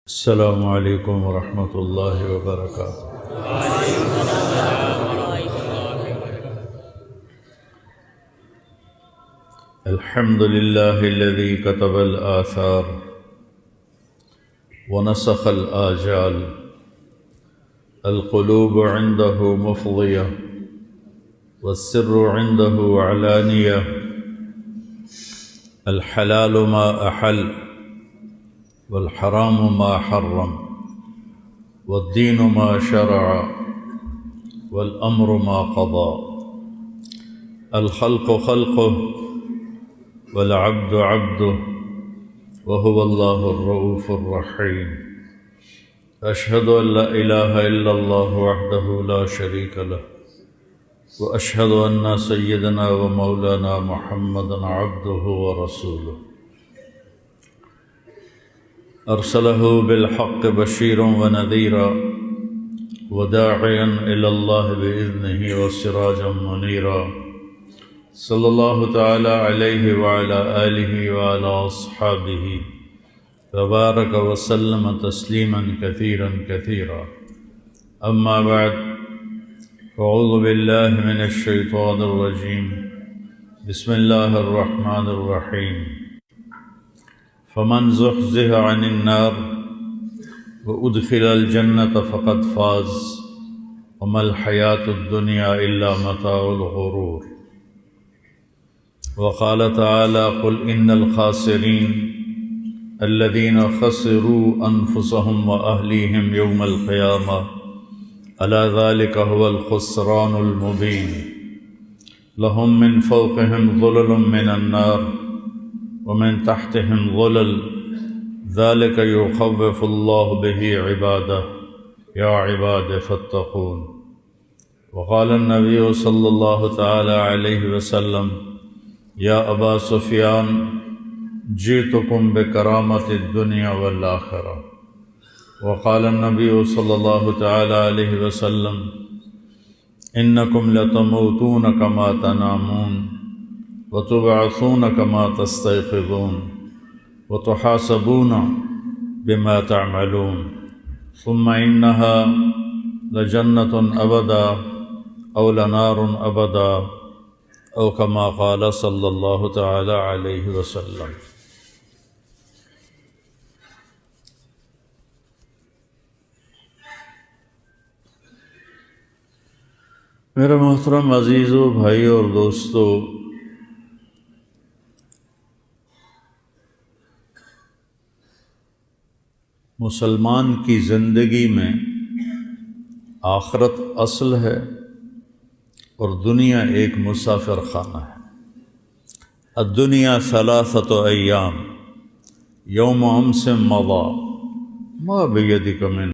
السلام علیکم ورحمۃ اللہ وبرکاتہ۔ الحمد للہ الذی کتب الآثار ونسخ الآجال، القلوب عنده مفضیہ والسر عنده علانیہ، الحلال ما احل والحرام ما حرم والدین ما شرع والامر ما قضى، الخلق خلقه والعبد عبده وهو الله الرؤوف الرحيم، أشهد أن لا إله إلا الله وحده لا شريك له، وأشهد أن سيدنا ومولانا محمدا عبده ورسوله، أرسله بالحق بشيرا ونذيرا وداعيا إلى الله بإذنه وسراجا منيرا، صلى الله تعالى عليه وعلى آله وعلى أصحابه وبارك وسلم تسليما كثيرا كثيرا، أما بعد، أعوذ بالله من الشيطان الرجيم، بسم الله الرحمن الرحيم، فمن زحزح عن النار وأدخل الجنة فقد فاز وما الحياة الدنيا إلا متاع الغرور، وقال تعالى قل إن الخاسرين الذين خسروا أنفسهم وأهليهم يوم القيامة ألا ذلك هو الخسران المبين، لهم من فوقهم ظلل من النار ومن تحتهم ظلل، ذلك يخوف الله به عباده، يا عباد فاتقون، وقال النبي صلى الله تعالى عليه وسلم يا أبا سفيان جئتكم بكرامة الدنيا والآخرة، وقال النبي صلى الله تعالى عليه وسلم إنكم لتموتون كما تنامون وتبعثون كما تستيقظون وتحاسبون بما تعملون، ثم إنها لجنة أبدا أو لنار أبدا أو كما قال صلى الله تعالى عليه وسلم۔ میرے محترم عزیزو، بھائیو اور دوستو، مسلمان کی زندگی میں آخرت اصل ہے اور دنیا ایک مسافر خانہ ہے۔ الدنیا ثلاثۃ ایام یوم امس مضی ما بیدک من